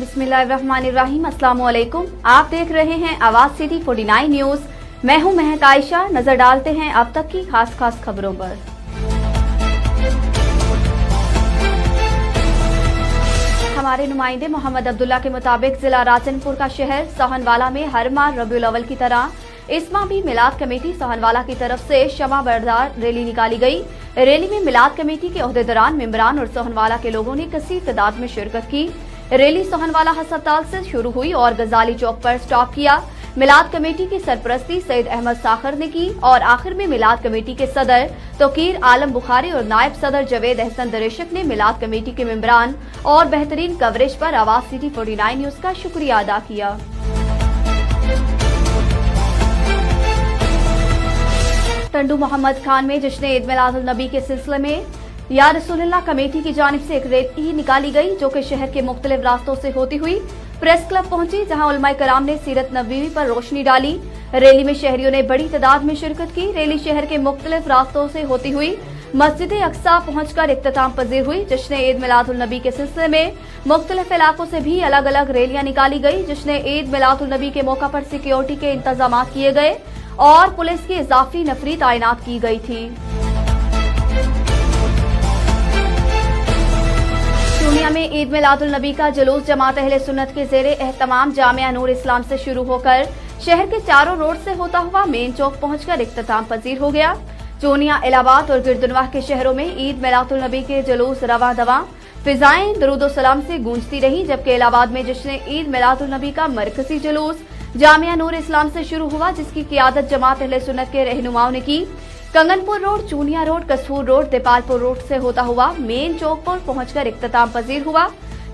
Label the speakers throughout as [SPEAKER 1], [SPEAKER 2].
[SPEAKER 1] बिस्मिल्लाहिर्रहमानिर्रहीम। अस्सलाम वालेकुम। आप देख रहे हैं आवाज सिटी 49 न्यूज। मैं हूं महक आयशा। नजर डालते हैं अब तक की खास खबरों पर। हमारे नुमाइंदे मोहम्मद अब्दुल्ला के मुताबिक जिला राजनपुर का शहर सोहनवाला में हर माह रबीउल अव्वल की तरह इस माह भी मिलाद कमेटी सोहनवाला की तरफ से शमा बरदार रैली निकाली गई। रैली में मिलाद कमेटी के ओहदेदारान, मेंबरान और सोहनवाला के लोगों ने कसीर तादाद में शिरकत की। रैली सोहनवाला हस्पताल से शुरू हुई और गजाली चौक पर स्टॉप किया। मिलाद कमेटी की सरपरस्ती सैयद अहमद साखर ने की और आखिर में मिलाद कमेटी के सदर तोकीर आलम बुखारी और नायब सदर जवेद अहसन दरेशक ने मिलाद कमेटी के मेंबरान और बेहतरीन कवरेज पर आवाज सिटी 49 न्यूज का शुक्रिया अदा किया। टंडू मोहम्मद खान में जश्न ईद मिलादुल नबी के सिलसिले में या रसूलुल्लाह कमेटी की जानिब से एक रैली निकाली गई, जो कि शहर के मुख्तलिफ रास्तों से होती हुई प्रेस क्लब पहुंची, जहां उलमाए कराम ने सीरत नबवी पर रोशनी डाली। रैली में शहरियों ने बड़ी तादाद में शिरकत की। रैली शहर के मुख्तलिफ रास्तों से होती हुई मस्जिद अक्सा पहुंचकर इख्तिताम पजीर हुई। जश्न ईद मिलादुल नबी के सिलसिले में मुख्तलिफ इलाकों से भी अलग अलग रैलियां निकाली गई। जश्न ईद मिलादुल नबी के मौका पर सिक्योरिटी के इंतजाम किए गए और पुलिस की इजाफी नफरी तैनात की गई थी। पूर्णिया में ईद मिलादुल नबी का जुलूस जमात अहले सुन्नत के ज़ेरे एहतमाम जामिया नूर इस्लाम से शुरू होकर शहर के चारों रोड से होता हुआ मेन चौक पहुंचकर इख्तिताम पजीर हो गया। चूनिया, इलाहाबाद और गिरदुनवाह के शहरों में ईद मिलादुल नबी के जुलूस रवा दवा फिजाएं दरूद सलाम से गूंजती रही, जबकि इलाहाबाद में जश्न ईद मिलादुल नबी का मरकजी जुलूस जामिया नूर इस्लाम से शुरू हुआ, जिसकी क़ियादत जमात अहले सुन्नत के रहनुमाओं ने की। कंगनपुर रोड, चूनिया रोड, कसूर रोड, देपालपुर रोड से होता हुआ मेन चौक पर पहुंचकर इख्तिताम पजीर हुआ।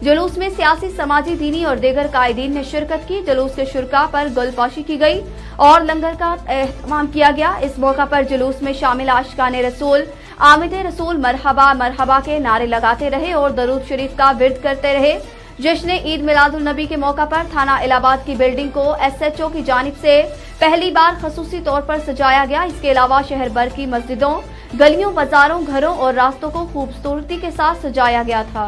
[SPEAKER 1] जुलूस में सियासी, समाजी, दीनी और दीगर कायदीन ने शिरकत की। जुलूस के शुरका पर गुलपोशी की गई और लंगर का एहतमाम किया गया। इस मौका पर जुलूस में शामिल आशिकाने रसूल, आमिदे रसूल मरहबा मरहबा के नारे लगाते रहे और दरूद शरीफ का विर्द करते रहे। जश्न ईद मिलादुल नबी के मौका पर थाना इलाहाबाद की बिल्डिंग को SHO की जानिब से पहली बार खसूसी तौर पर सजाया गया। इसके अलावा शहर भर की मस्जिदों, गलियों, बाजारों, घरों और रास्तों को खूबसूरती के साथ सजाया गया था।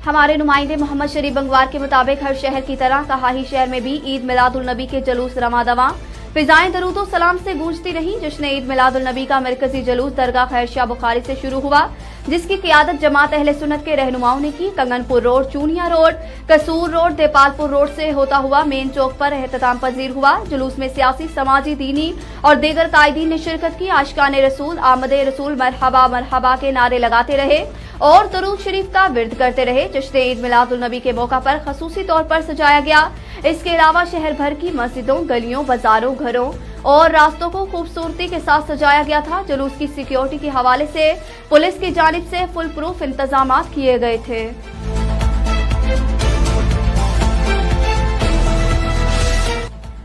[SPEAKER 1] हमारे नुमाइंदे मोहम्मद शरीफ बंगवार के मुताबिक हर शहर की तरह कहाही शहर में भी ईद मिलादुल नबी के जुलूस रमा दवा फिजाएं दरूद सलाम से गूंजती रही। जश्न ईद मिलादुल नबी का मरकजी जुलूस दरगाह खैर शाह बुखारी से शुरू हुआ, जिसकी क़ियादत जमात अहले सुन्नत के रहनुमाओं ने की। कंगनपुर रोड, चूनिया रोड, कसूर रोड, देपालपुर रोड से होता हुआ मेन चौक पर एहतमाम पजीर हुआ। जुलूस में सियासी, समाजी, दीनी और दीगर कायदीन ने शिरकत की। आशिकाने रसूल, आमदे रसूल मरहबा मरहबा के नारे लगाते रहे और दरूद शरीफ का विर्द करते रहे। जश्न ईद मिलादुल नबी के मौका पर खसूसी तौर पर सजाया गया। इसके अलावा शहर भर की मस्जिदों, गलियों, बाजारों, घरों और रास्तों को खूबसूरती के साथ सजाया गया था। जुलूस की सिक्योरिटी के हवाले से पुलिस की जानिब से फुल प्रूफ इंतजाम किए गए थे।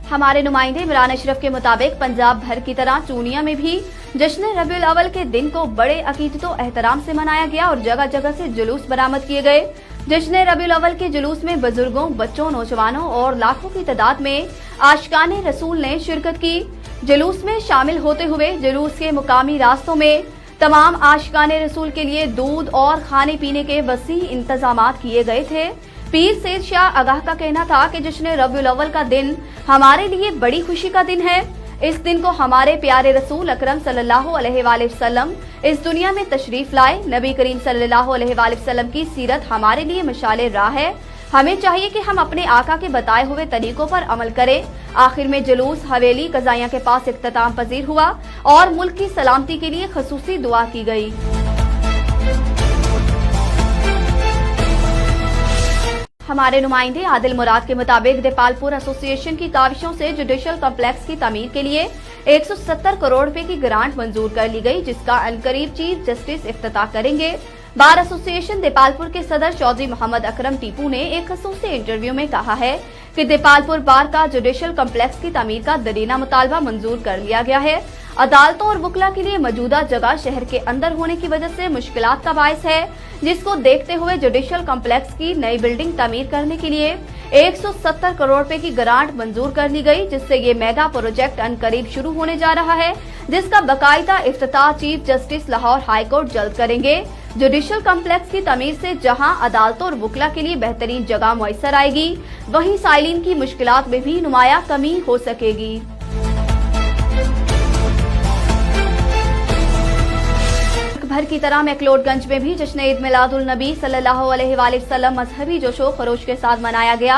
[SPEAKER 1] हमारे नुमाइंदे इमरान अशरफ के मुताबिक पंजाब भर की तरह चूनिया में भी जश्न रबीउल अव्वल के दिन को बड़े अकीदत और एहतराम से मनाया गया और जगह जगह से जुलूस बरामद किए गए। जश्न रबीउल अव्वल के जुलूस में बुजुर्गों, बच्चों, नौजवानों और लाखों की तादाद में आशिकाने रसूल ने शिरकत की। जुलूस में शामिल होते हुए जुलूस के मुकामी रास्तों में तमाम आशिकाने रसूल के लिए दूध और खाने पीने के वसी इंतजाम किए गए थे। पीर सैयद शाह आगाह का कहना था कि जश्न रबीउल अव्वल का दिन हमारे लिए बड़ी खुशी का दिन है। इस दिन को हमारे प्यारे रसूल अकरम सल्लल्लाहु अलैहि वसल्लम इस दुनिया में तशरीफ लाए। नबी करीम सल्लल्लाहु अलैहि वसल्लम की सीरत हमारे लिए मशाले राह है। हमें चाहिए कि हम अपने आका के बताए हुए तरीकों पर अमल करें। आखिर में जुलूस हवेली कज़ाइया के पास इख्तिताम पजीर हुआ और मुल्क की सलामती के लिए खसूसी दुआ की गई। हमारे नुमाइंदे आदिल मुराद के मुताबिक देपालपुर एसोसिएशन की काविशों से जुडिशल कॉम्प्लेक्स की तामीर के लिए 170 करोड़ रुपए की ग्रांट मंजूर कर ली गई, जिसका अनकरीब चीफ जस्टिस इफ्तिताह करेंगे। बार एसोसिएशन देपालपुर के सदर चौधरी मोहम्मद अकरम टीपू ने एक खसूसी इंटरव्यू में कहा है कि देपालपुर बार का जुडिशल कॉम्प्लेक्स की तामीर का दरीना मुतालबा मंजूर कर लिया गया है। अदालतों और वकला के लिए मौजूदा जगह शहर के अंदर होने की वजह से मुश्किलात का बायस है, जिसको देखते हुए जुडिशल कॉम्प्लेक्स की नई बिल्डिंग तामीर करने के लिए 170 करोड़ रुपए की ग्रांट मंजूर कर ली गई, जिससे ये मेगा प्रोजेक्ट अनकरीब शुरू होने जा रहा है, जिसका बाकायदा इफ्तिताह chief justice Lahore high court जल्द करेंगे। जुडिशल कॉम्प्लेक्स की तमीर से जहां अदालतों और वकला के लिए बेहतरीन जगह मुयस्सर आएगी, वहीं साइलिन की मुश्किलात में भी नुमाया कमी हो सकेगी। भर की तरह मैक्लोडगंज में भी जश्न ईद मिलादुल नबी सल्लल्लाहु अलैहि वसल्लम मजहबी जोशो खरोश के साथ मनाया गया।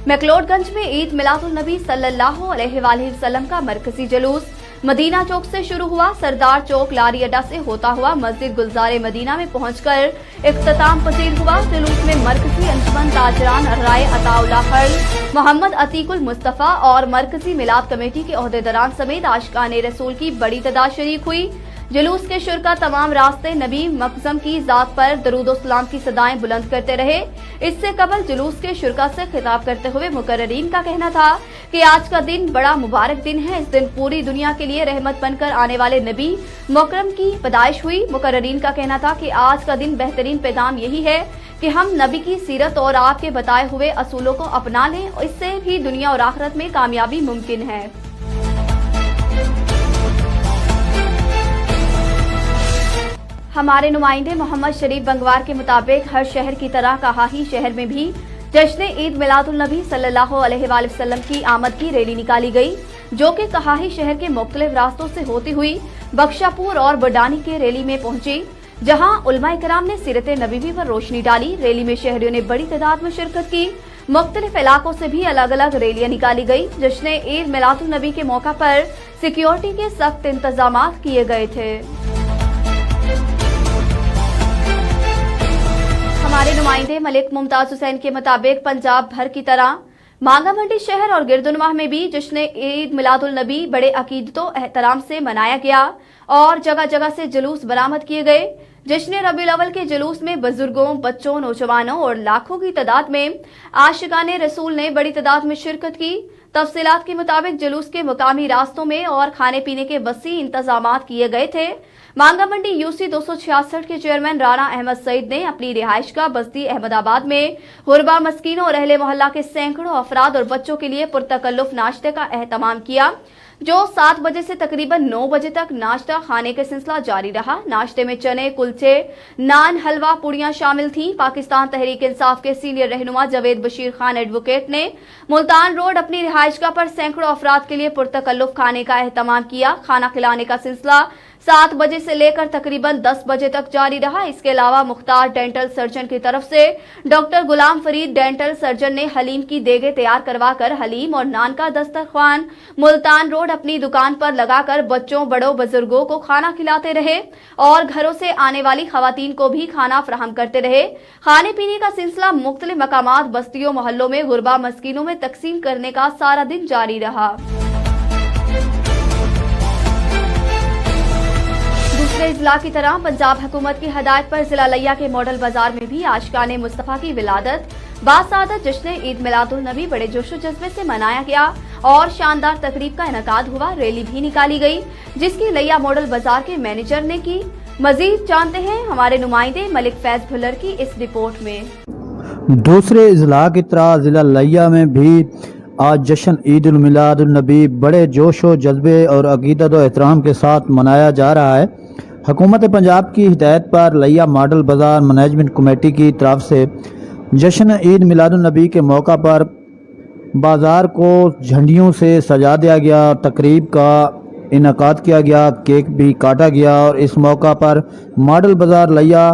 [SPEAKER 1] मैक्लोडगंज में ईद मिलादुल नबी सल्लल्लाहु अलैहि वसल्लम का मरकजी जुलूस मदीना चौक से शुरू हुआ। सरदार चौक लारी अड्डा से होता हुआ मस्जिद गुलजारे मदीना में पहुंचकर इख्तिताम पसीर हुआ। जुलूस में मरकजी अंजुमन ताजरान राय अताउल्ला खल, मोहम्मद अतीकुल मुस्तफा और मरकजी मिलाद कमेटी के ओहदेदारान समेत आशिकाने रसूल की बड़ी तादाद शरीक हुई। जुलूस के शुरका तमाम रास्ते नबी मकसम की जात पर दरूद सलाम की सदाएं बुलंद करते रहे। इससे कबल जुलूस के शुरका से खिताब करते हुए मुकर्ररीन का कहना था कि आज का दिन बड़ा मुबारक दिन है। इस दिन पूरी दुनिया के लिए रहमत बनकर आने वाले नबी मुकरम की पैदाइश हुई। मुकर्ररीन का कहना था कि आज का दिन बेहतरीन पैगाम यही है कि हम नबी की सीरत और आपके बताए हुए असूलों को अपना लें, इससे भी दुनिया और आखिरत में कामयाबी मुमकिन है। हमारे नुमाइंदे मोहम्मद शरीफ बंगवार के मुताबिक हर शहर की तरह कहाही शहर में भी जश्न ईद मिलादुल नबी सल्लल्लाहु अलैहि वसल्लम की आमद की रैली निकाली गई, जो कि कहाही शहर के मुख्तलिफ रास्तों से होती हुई बख्शापुर और बडानी के रैली में पहुंची, जहां उलमाए किराम ने सीरत नबवी पर रोशनी डाली। रैली में शहरियों ने बड़ी तादाद में शिरकत की। मुख्तलिफ इलाकों से भी अलग अलग रैलियां निकाली गई। जश्न ईद मिलादुल नबी के मौका पर सिक्योरिटी के सख्त इंतजाम किए गए थे। हमारे नुमाइंदे मलिक मुमताज हुसैन के मुताबिक पंजाब भर की तरह मांगा मंडी शहर और गिरदुनवाह में भी जश्न ईद मिलादुल नबी बड़े अकीदतों एहतराम से मनाया गया और जगह जगह से जुलूस बरामद किए गए। जश्न रबीउल अव्वल के जुलूस में बुजुर्गों, बच्चों, नौजवानों और लाखों की तादाद में आशिकाने रसूल ने बड़ी तादाद में शिरकत की। तफसीलात के मुताबिक जुलूस के मुकामी रास्तों में और खाने पीने के वसी इंतजाम किए गए थे। मांगा मंडी यूसी 266 के चेयरमैन राना अहमद सईद ने अपनी रिहाइशगाह बस्ती अहमदाबाद में गुरबा मस्कीनों और अहले मोहल्ला के सैकड़ों अफराद और बच्चों के लिए पुरतकल्लुफ नाश्ते का एहतमाम किया, जो 7 बजे से तकरीबन 9 बजे तक नाश्ता खाने का सिलसिला जारी रहा। नाश्ते में चने, कुलचे, नान, हलवा, पूड़ियां शामिल थीं। पाकिस्तान तहरीक इंसाफ के सीनियर रहनुमा जावेद बशीर खान एडवोकेट ने मुल्तान रोड अपनी रिहाइशगाह पर सैकड़ों अफराद के लिए पुरतकल्लुफ खाने का एहतमाम किया। खाना खिलाने का सिलसिला 7 बजे से लेकर तकरीबन 10 बजे तक जारी रहा। इसके अलावा मुख्तार डेंटल सर्जन की तरफ से doctor Ghulam Farid dental surgeon ने हलीम की देगे तैयार करवाकर हलीम और नान का दस्तरख्वान मुल्तान रोड अपनी दुकान पर लगाकर बच्चों, बड़ों, बुजुर्गों को खाना खिलाते रहे और घरों से आने वाली खवातीन को भी खाना फराहम करते रहे। खाने पीने का सिलसिला मुख्तलिफ मकामात, बस्तियों, मोहल्लों में गुरबा मस्कीनों में तकसीम करने का सारा दिन जारी रहा। दूसरे जिला की तरह पंजाब हुकूमत की हदायत पर जिला लिया के मॉडल बाजार में भी आशिकाने मुस्तफा की विलादत बासादत जश्न ईद मिलादुल नबी बड़े जोशो जज्बे से मनाया गया और शानदार तकरीब का इनेकाद हुआ। रैली भी निकाली गई, जिसकी लिया मॉडल बाजार के मैनेजर ने की। मजीद जानते हैं हमारे नुमाइंदे मलिक फैज भुल्लर की इस रिपोर्ट में।
[SPEAKER 2] दूसरे जिला की तरह जिला लिया में भी आज जश्न ईद उल मिलादुल नबी बड़े जोश व जज्बे और अकीदत व एहतराम के साथ मनाया जा रहा है। हुकूमत पंजाब की हिदायत पर लिया मॉडल बाजार मैनेजमेंट कमेटी की तरफ से जश्न ईद मिलादुल नबी के मौका पर बाज़ार को झंडियों से सजा दिया गया, तकरीब का इनेकाद किया गया, केक भी काटा गया और इस मौका पर मॉडल बाजार लिया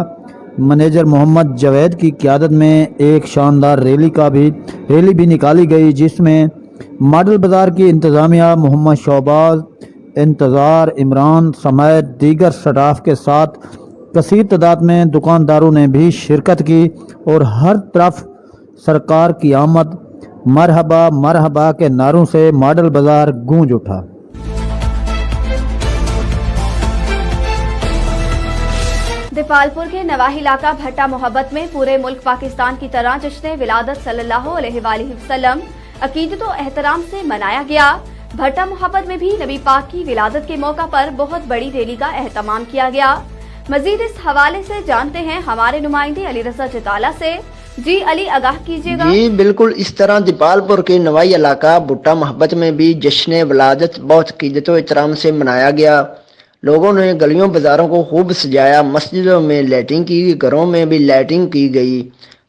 [SPEAKER 2] मैनेजर मोहम्मद जावेद की क़यादत में एक शानदार रैली भी निकाली गई, जिसमें मॉडल बाजार की इंतज़ामिया मोहम्मद शोबाज, इंतज़ार, इमरान समेत दीगर स्टाफ के साथ कसीर तादाद में दुकानदारों ने भी शिरकत की और हर तरफ सरकार की आमद, मरहबा मरहबा के नारों से मॉडल बाजार गूंज उठा।
[SPEAKER 1] दीपालपुर के नवाही इलाका भट्टा मोहब्बत में पूरे मुल्क पाकिस्तान की तरह जश्न विलादत सल्लल्लाहु अलैहि वसल्लम अकीदत व एहतराम से मनाया गया। भट्टा मोहब्बत में भी नबी पाक की विलादत के मौका पर बहुत बड़ी रैली का एहतमाम किया गया। मजीद इस हवाले से जानते हैं हमारे नुमाइंदे अली रजा चिताला से। जी अली, आगाह कीजिएगा।
[SPEAKER 3] जी बिल्कुल, इस तरह दीपालपुर के नवाई इलाका भुट्टा मोहब्बत में भी जश्न वलादत बहुत अक़ीदत व एहतराम से मनाया गया। लोगों ने गलियों बाज़ारों को खूब सजाया, मस्जिदों में लाइटिंग की, घरों में भी लाइटिंग की गई।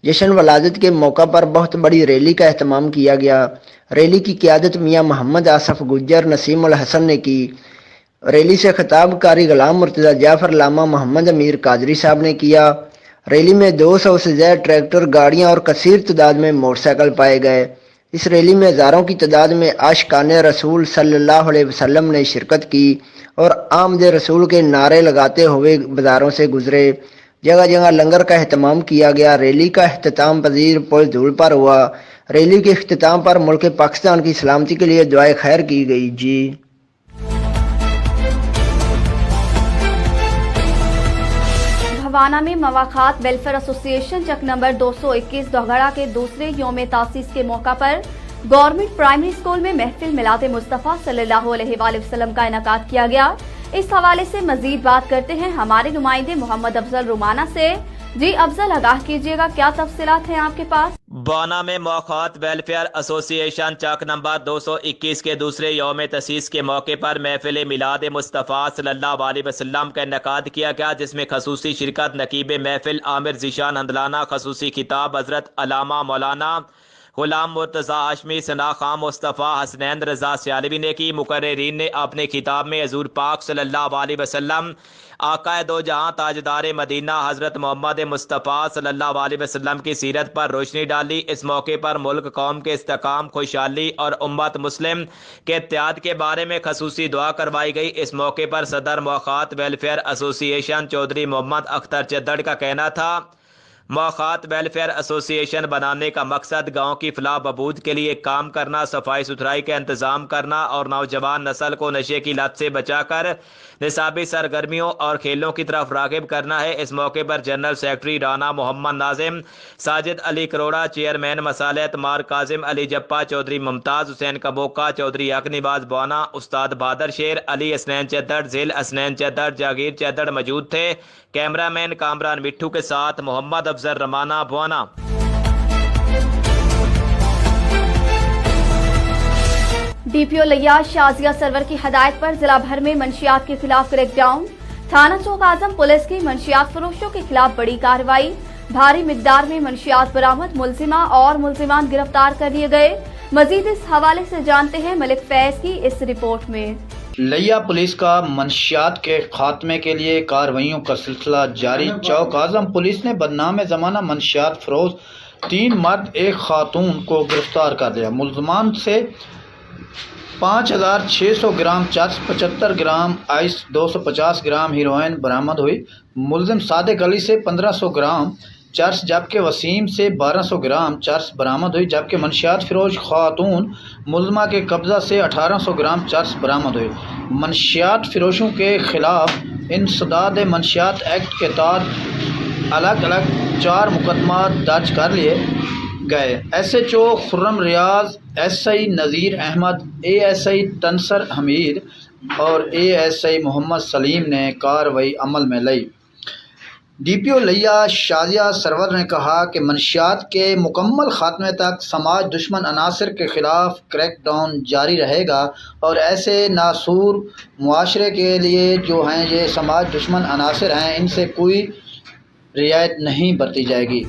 [SPEAKER 3] जश्न वलादत के मौका पर बहुत बड़ी रैली का अहतमाम किया गया। रैली की क़ियादत मियाँ मोहम्मद आसफ गुज्जर नसीमुल हसन ने की। रैली से खिताब कारी गुलाम मुर्तज़ा जाफ़र लामा मोहम्मद अमीर कादरी साहब ने किया। रैली में 200 से ज़्यादा ट्रैक्टर, गाड़ियां और कसीर तादाद में मोटरसाइकिल पाए गए। इस रैली में हज़ारों की तादाद में आशिकाने रसूल सल्लल्लाहु अलैहि वसल्लम ने शिरकत की और आमद रसूल के नारे लगाते हुए बाज़ारों से गुजरे। जगह जगह लंगर का अहतमाम किया गया। रैली का अख्तिताम पजीर पुल धूल पर हुआ। रैली के अख्तिताम पर मुल्क पाकिस्तान की सलामती के लिए दुआए खैर की गई। जी
[SPEAKER 1] भवाना में मवाखात वेलफेयर एसोसिएशन चक नंबर 221 दोगड़ा के दूसरे यौम तासीस के मौका पर गवर्नमेंट प्राइमरी स्कूल में महफिल मिलाद मुस्तफ़ा सल्लल्लाहु अलैहि वसल्लम का इनेकाद किया गया। इस हवाले से मजीद बात करते हैं हमारे नुमाइंदे मोहम्मद अफजल रुमाना से। जी अफजल, आगाह कीजिएगा, क्या तफसीलात हैं आपके पास?
[SPEAKER 4] बाना में मौखात वेलफेयर एसोसिएशन चक नंबर 221 के दूसरे यौम तसीस के मौके पर महफिल मिलाद मुस्तफ़ा सल्लल्लाहु अलैहि वसल्लम का इनेकाद किया गया, जिसमें खसूसी शिरकत नकीब महफिल आमिर ज़ीशान हंदलाना, खसूसी खिताब हज़रत अलामा मौलाना गुलाम मुर्तज़ा हाशमी, सना खां मुस्तफ़ा, हसनैन रज़ा सियालवी ने की। मुकर्रिरीन ने अपने खिताब में हज़ूर पाक सल्लल्लाहु अलैहि वसल्लम आकाए दो जहां ताजदार मदीना हज़रत मोहम्मद मुस्तफ़ा सल्लल्लाहु अलैहि वसल्लम की सीरत पर रोशनी डाली। इस मौके पर मुल्क कौम के इस्तेकाम, खुशहाली और उम्मत मुस्लिम के इत्तेहाद के बारे में खसूसी दुआ करवाई गई। इस मौके पर सदर मौखात वेलफेयर एसोसिएशन चौधरी मोहम्मद अख्तर चद्दड़ का कहना था, मौखात वेलफेयर एसोसिएशन बनाने का मकसद गाँव की फलाह बहबूद के लिए काम करना, सफाई सुथराई का इंतज़ाम करना और नौजवान नस्ल को नशे की लत से बचाकर निसाबी सरगर्मियों और खेलों की तरफ राग़िब करना है। इस मौके पर general secretary Rana Mohammad Nazim, Sajid Ali Karora, chairman मसालत मार काजिम अली जप्पा, चौधरी मुमताज़ हुसैन कबोका, चौधरी अकनिबाज बौना, उस्ताद बहादुर शेर, अली असनैन चद्दड़, झिल असनैन चद्दड़, जागीर चद्दड़ मौजूद थे। कैमरामैन कामरान मिट्ठू के साथ मोहम्मद अफजल रमाना बौना।
[SPEAKER 1] डीपीओ लिया शाजिया सरवर की हदायत पर जिला भर में मंशियात के खिलाफ क्रैकडाउन। थाना चौक आजम पुलिस की मंशियात फरोशों के खिलाफ बड़ी कार्रवाई। भारी मिकदार में मंशियात बरामद, मुलजिमा और मुलजिमान गिरफ्तार कर लिए गए। मजीद इस हवाले से जानते हैं मलिक फैज की इस रिपोर्ट में।
[SPEAKER 2] लिया पुलिस का मंशियात के खात्मे के लिए कार्रवाइयों का सिलसिला जारी। चौक आजम पुलिस ने बदनाम ज़माना मंशियात फरोज 3 मर्द 1 खातून को गिरफ्तार कर लिया। मुलजमान से 5600 ग्राम चर्स, 75 ग्राम आइस, 250 ग्राम हीरोइन बरामद हुई। मुलजिम सादिक अली से 1500 ग्राम चर्स जबकि वसीम से 1200 ग्राम चर्स बरामद हुई, जबकि मंशियात फिरोज खातून मुलजमा के कब्ज़ा से 1800 ग्राम चर्स बरामद हुई। मंशियात फिरोशों के खिलाफ इंसदाद मंशियात एक्ट के तहत अलग अलग 4 मुकदमा दर्ज कर लिए गए। SHO खुर्रम रियाज, SI नज़ीर अहमद, ASI तनसर हमीद और ASI मोहम्मद सलीम ने कार्रवाई अमल में लाई। DPO लिया शाजिया सरवर ने कहा कि मंशियात के मुकम्मल खात्मे तक समाज दुश्मन अनासर के खिलाफ क्रैकडाउन जारी रहेगा और ऐसे नासूर मुआशरे के लिए जो हैं ये समाज दुश्मन अनासर हैं, इनसे कोई रियायत नहीं बरती जाएगी।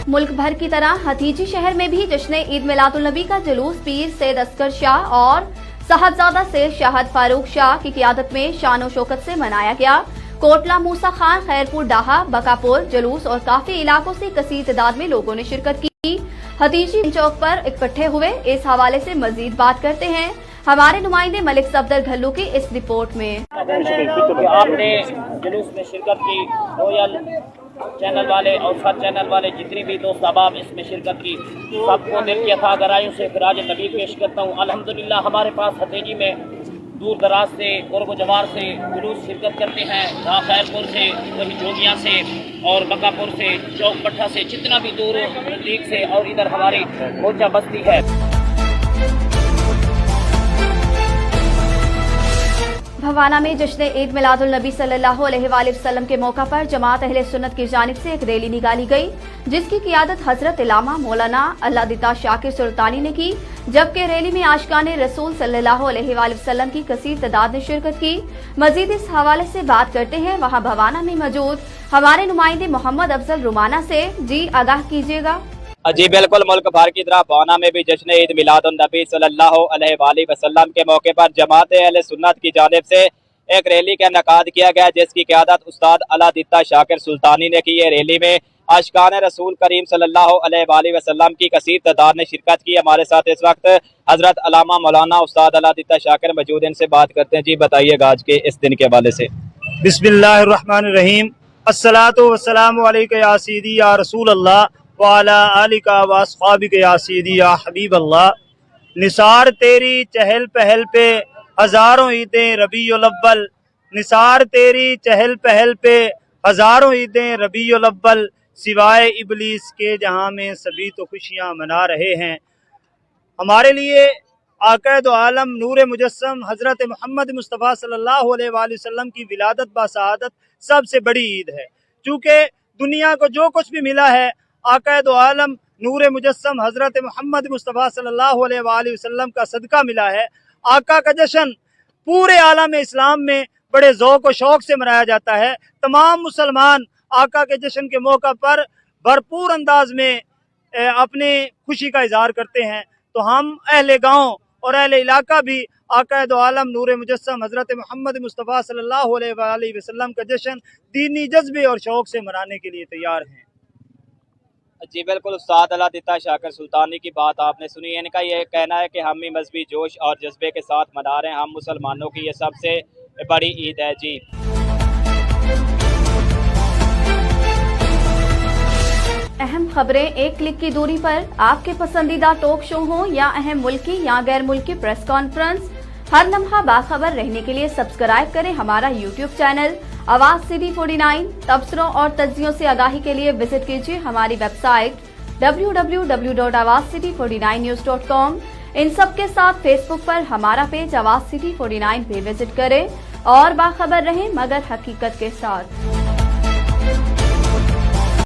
[SPEAKER 1] मुल्क भर की तरह हथीजी शहर में भी जश्न ईद मिलादुल नबी का जुलूस पीर सैयद अस्कर शाह और साहबजादा से शाहद फारूक शाह की क़ियादत में शानो शौकत से मनाया गया। कोटला मूसा खान, खैरपुर डाहा, बकापुर जुलूस और काफी इलाकों से कसीर तादाद में लोगों ने शिरकत की। हथीजी चौक पर इकट्ठे हुए। इस हवाले से मजीद बात करते हैं हमारे नुमाइंदे मलिक सफदर घल्लू की इस रिपोर्ट में।
[SPEAKER 5] आपने जुलूस में शिरकत की, रोयल चैनल वाले और सब चैनल वाले जितनी भी दोस्त अहबाब इसमें शिरकत की, सबको दिल की अथाह गहराइयों से खिराज तबी पेश करता हूँ। अल्हम्दुलिल्लाह हमारे पास हथेजी में दूर दराज से कुर्ब जवार से जुलूस शिरकत करते हैं। जहाँ खैरपुर से, वही जोगिया से और बकापुर से, चौक पट्टा से, जितना भी दूर नजदीक से और इधर हमारी मोचा बस्ती है।
[SPEAKER 1] भवाना में जश्न ईद मिलादुल नबी सल्लल्लाहु अलैहि वसल्लम के मौका पर जमात अहले सुन्नत की जानिब से एक रैली निकाली गई, जिसकी क़ियादत हजरत इलामा मौलाना अल्लादिता शाकिर सुल्तानी ने की, जबकि रैली में आशिकाने रसूल सल्लल्लाहु अलैहि वसल्लम की कसीर तादाद ने शिरकत की। मजीद इस हवाले से बात करते हैं वहाँ भवाना में मौजूद हमारे नुमाइंदे मोहम्मद अफजल रुमाना से। जी आगाह कीजिएगा।
[SPEAKER 4] जी बिल्कुल, मुल्क भर की तरह भवाना में भी जश्न ईद मिलादुन नबी सल्लल्लाहु अलैहि वसल्लम के मौके पर जमात अहले सुन्नत की जानिब से एक रैली का इनेकाद किया गया, जिसकी क़ियादत उस्ताद अल्लादिता शाकिर सुल्तानी ने की। ये रैली में आशिकान रसूल करीम सल्लल्लाहु अलैहि वसल्लम की कसीर तादाद ने शिरकत की। हमारे साथ इस वक्त हजरत अल्लामा मौलाना उस्ताद अल्लादिता शाकिर मौजूद, इनसे बात करते हैं। जी बताइएगा आज के इस दिन के हवाले से।
[SPEAKER 6] बिस्मिल्लाहिर्रहमानिर्रहीम। अस्सलातु वस्सलामु अलैका या सय्यदी या रसूल अल्लाह व अला आलिका व अस्हाबिका या सय्यदी या हबीब अल्लाह। निसार तेरी चहल पहल पे हजारों ईदें रबीउल अव्वल, निसार तेरी चहल पहल पे हजारों ईदें रबीउल अव्वल, सिवाय इबलीस के जहां में सभी तो खुशियां मना रहे हैं। हमारे लिए आक़ाए दो आलम नूर मुजस्सम हज़रत मोहम्मद मुस्तफ़ा सल्लल्लाहु अलैहि वसल्लम की विलादत बासआदत सबसे बड़ी ईद है। चूँकि दुनिया को जो कुछ भी मिला है आक़ाए दो आलम नूर मुजस्सम हज़रत मोहम्मद मुस्तफ़ा सल्लल्लाहु अलैहि वसल्लम का सदका मिला है। आका का जश्न पूरे आलम इस्लाम में बड़े ज़ौक़ व शौक़ से मनाया जाता है। तमाम मुसलमान आका के जश्न के मौका पर भरपूर अंदाज में अपनी खुशी का इजहार करते हैं। तो हम अहले गाँव और अहले इलाका भी आक़ाए दो आलम नूर मुजस्सम हज़रत मोहम्मद मुस्तफ़ा सल्लल्लाहु अलैहि वसल्लम का जश्न दीनी जज्बे और शौक़ से मनाने के लिए तैयार हैं।
[SPEAKER 4] जी बिल्कुल, उस्ताद अल्लादिता शाकिर सुल्तानी की बात आपने सुनी। इनका ये कहना है कि हम भी मजहबी जोश और जज्बे के साथ मना रहे हैं, हम मुसलमानों की ये सबसे बड़ी ईद है। जी
[SPEAKER 1] अहम खबरें एक क्लिक की दूरी पर, आपके पसंदीदा टॉक शो हो या अहम मुल्की या गैर मुल्की प्रेस कॉन्फ्रेंस, हर लम्हा बाखबर रहने के लिए सब्सक्राइब करें हमारा यूट्यूब चैनल आवाज सिटी 49। तबसरों और तज्जियों से आगाही के लिए विजिट कीजिए हमारी वेबसाइट www.awazcity49news.com। इन सब के साथ फेसबुक पर हमारा पेज आवाज सिटी 49 पे विजिट करें और बाखबर रहें मगर हकीकत के साथ।